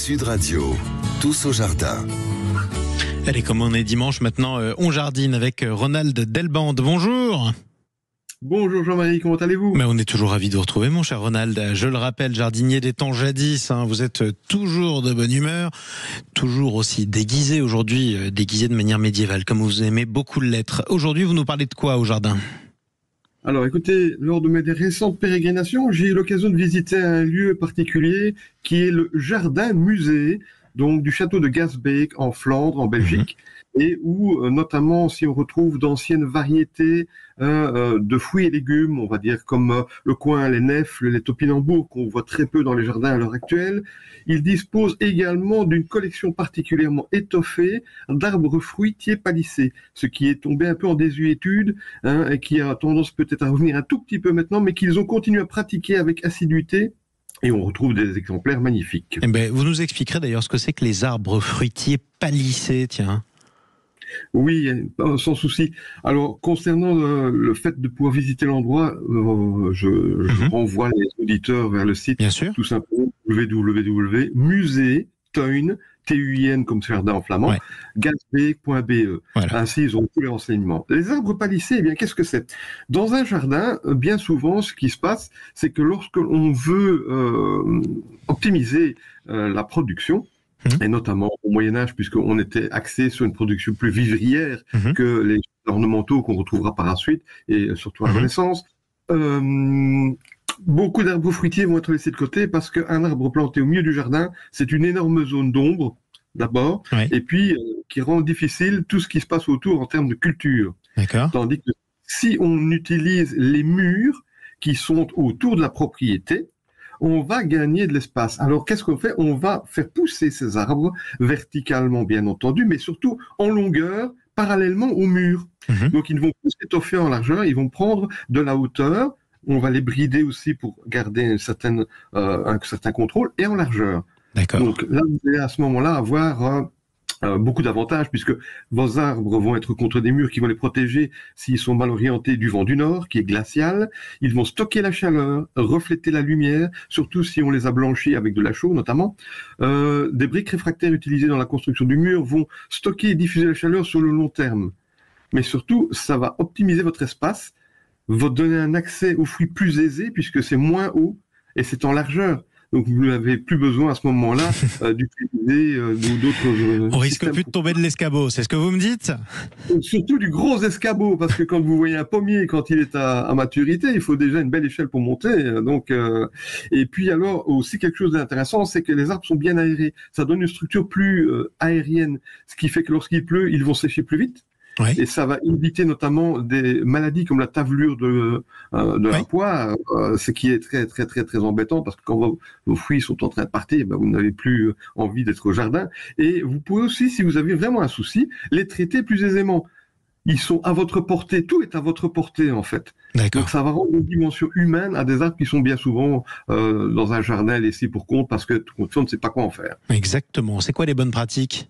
Sud Radio, tous au jardin. Allez, comme on est dimanche maintenant, on jardine avec Ronald Delbande. Bonjour. Bonjour Jean-Marie, comment allez-vous ? Mais on est toujours ravis de vous retrouver, mon cher Ronald. Je le rappelle, jardinier des temps jadis, vous êtes toujours de bonne humeur, toujours aussi déguisé aujourd'hui, déguisé de manière médiévale, comme vous aimez beaucoup l'être. Aujourd'hui, vous nous parlez de quoi au jardin ? Alors écoutez, lors de mes récentes pérégrinations, j'ai eu l'occasion de visiter un lieu particulier qui est le jardin-musée, donc du château de Gasbeek en Flandre, en Belgique, et où notamment si on retrouve d'anciennes variétés de fruits et légumes, on va dire comme le coin, les nèfles, les topinambours qu'on voit très peu dans les jardins à l'heure actuelle. Il dispose également d'une collection particulièrement étoffée d'arbres fruitiers palissés, ce qui est tombé un peu en désuétude et qui a tendance peut-être à revenir un tout petit peu maintenant, mais qu'ils ont continué à pratiquer avec assiduité. Et on retrouve des exemplaires magnifiques. Eh ben, vous nous expliquerez d'ailleurs ce que c'est que les arbres fruitiers palissés, tiens. Oui, sans souci. Alors, concernant le fait de pouvoir visiter l'endroit, je renvoie les auditeurs vers le site, bien sûr, tout simplement www.museetuin, T-U-I-N comme jardin en flamand, gasbeek.be. Voilà. Ainsi, ils ont tous les renseignements. Les arbres palissés, eh bien, qu'est-ce que c'est ? Dans un jardin, bien souvent, ce qui se passe, c'est que lorsque l'on veut optimiser la production, et notamment au Moyen-Âge, puisqu'on était axé sur une production plus vivrière que les ornementaux qu'on retrouvera par la suite, et surtout à la Renaissance. Beaucoup d'arbres fruitiers vont être laissés de côté parce qu'un arbre planté au milieu du jardin, c'est une énorme zone d'ombre, d'abord, et puis qui rend difficile tout ce qui se passe autour en termes de culture. D'accord. Tandis que si on utilise les murs qui sont autour de la propriété, on va gagner de l'espace. Alors, qu'est-ce qu'on fait ? On va faire pousser ces arbres verticalement, bien entendu, mais surtout en longueur, parallèlement au mur. Donc, ils ne vont plus s'étoffer en largeur, ils vont prendre de la hauteur. On va les brider aussi pour garder un certain contrôle, et en largeur. D'accord. Donc, là, vous allez à ce moment-là avoir beaucoup d'avantages, puisque vos arbres vont être contre des murs qui vont les protéger s'ils sont mal orientés du vent du nord, qui est glacial. Ils vont stocker la chaleur, refléter la lumière, surtout si on les a blanchis avec de la chaux notamment. Des briques réfractaires utilisées dans la construction du mur vont stocker et diffuser la chaleur sur le long terme. Mais surtout, ça va optimiser votre espace, va donner un accès aux fruits plus aisé, puisque c'est moins haut et c'est en largeur. Donc, vous n'avez plus besoin à ce moment-là d'utiliser d'autres... On risque plus de tomber de l'escabeau, c'est ce que vous me dites ? Surtout du gros escabeau, parce que quand vous voyez un pommier, quand il est à maturité, il faut déjà une belle échelle pour monter. Donc, et puis alors, aussi quelque chose d'intéressant, c'est que les arbres sont bien aérés. Ça donne une structure plus aérienne, ce qui fait que lorsqu'il pleut, ils vont sécher plus vite. Ouais. Et ça va éviter notamment des maladies comme la tavelure de la poire, ce qui est très très très très embêtant parce que quand vos fruits sont en train de partir, vous n'avez plus envie d'être au jardin. Et vous pouvez aussi, si vous avez vraiment un souci, les traiter plus aisément. Ils sont à votre portée, tout est à votre portée en fait. D'accord. Donc ça va rendre une dimension humaine à des arbres qui sont bien souvent dans un jardin laissé pour compte parce que on ne sait pas quoi en faire. Exactement. C'est quoi les bonnes pratiques ?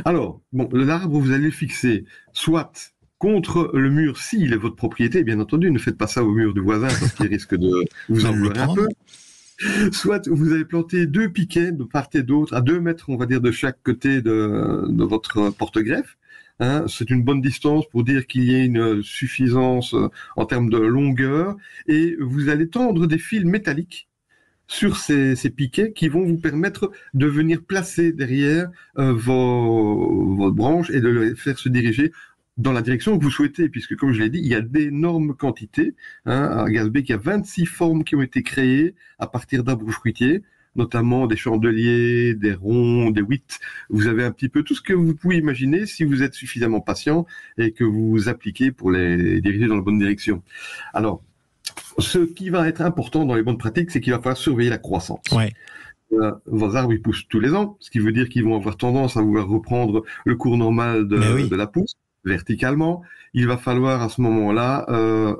Alors, l'arbre, vous allez le fixer soit contre le mur s'il est votre propriété, bien entendu, ne faites pas ça au mur du voisin parce qu'il risque de vous en vouloir un peu. Soit vous allez planter 2 piquets de part et d'autre, à 2 mètres, on va dire, de chaque côté de votre porte-greffe. C'est une bonne distance pour dire qu'il y ait une suffisance en termes de longueur. Et vous allez tendre des fils métalliques sur ces piquets qui vont vous permettre de venir placer derrière vos branches et de les faire se diriger dans la direction que vous souhaitez, puisque comme je l'ai dit, il y a d'énormes quantités. À Gasbeek, il y a 26 formes qui ont été créées à partir d'arbres fruitiers, notamment des chandeliers, des ronds, des huîtres. Vous avez un petit peu tout ce que vous pouvez imaginer si vous êtes suffisamment patient et que vous vous appliquez pour les diriger dans la bonne direction. Alors, ce qui va être important dans les bonnes pratiques, c'est qu'il va falloir surveiller la croissance. Ouais. Vos arbres, ils poussent tous les ans, ce qui veut dire qu'ils vont avoir tendance à vouloir reprendre le cours normal de la pousse, verticalement. Il va falloir à ce moment-là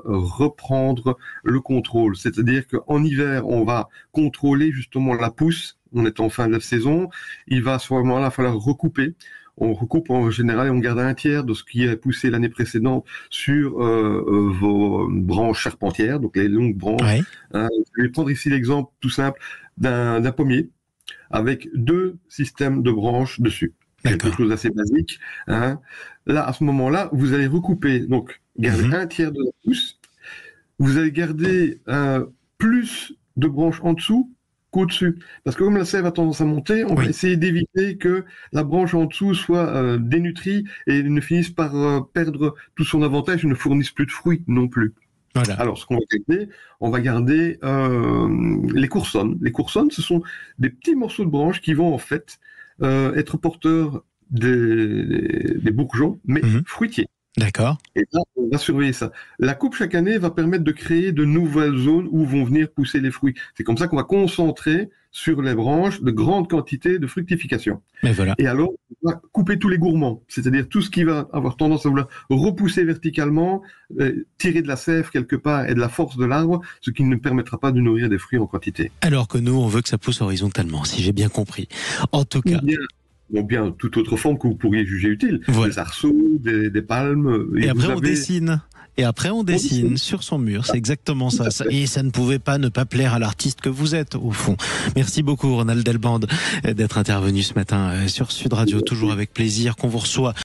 reprendre le contrôle. C'est-à-dire qu'en hiver, on va contrôler justement la pousse. On est en fin de la saison. Il va à ce moment-là falloir recouper. On recoupe en général et on garde un tiers de ce qui est poussé l'année précédente sur vos branches charpentières, donc les longues branches. Ouais. Je vais prendre ici l'exemple tout simple d'un pommier. avec 2 systèmes de branches dessus. Quelque chose d'assez basique. Hein. Là, à ce moment-là, vous allez recouper, donc garder un tiers de la pousse. Vous allez garder plus de branches en dessous qu'au-dessus. Parce que comme la sève a tendance à monter, on va essayer d'éviter que la branche en dessous soit dénutrie et ne finisse par perdre tout son avantage et ne fournisse plus de fruits non plus. Voilà. Alors, ce qu'on va garder, les coursonnes. Les coursonnes, ce sont des petits morceaux de branches qui vont en fait être porteurs des bourgeons, mais fruitiers. D'accord. Et là, on va surveiller ça. La coupe chaque année va permettre de créer de nouvelles zones où vont venir pousser les fruits. C'est comme ça qu'on va concentrer sur les branches de grandes quantités de fructification. Mais voilà. Et alors, on va couper tous les gourmands, c'est-à-dire tout ce qui va avoir tendance à vouloir repousser verticalement, tirer de la sève quelque part et de la force de l'arbre, ce qui ne permettra pas de nourrir des fruits en quantité. Alors que nous, on veut que ça pousse horizontalement, si j'ai bien compris. En tout cas... Ou bien toute autre forme que vous pourriez juger utile. Voilà. Des arceaux, des palmes. Et après, on dessine. Et après, on dessine sur son mur. C'est exactement ça. Et ça ne pouvait pas ne pas plaire à l'artiste que vous êtes, au fond. Merci beaucoup, Ronald Delbande, d'être intervenu ce matin sur Sud Radio. Toujours avec plaisir qu'on vous reçoit.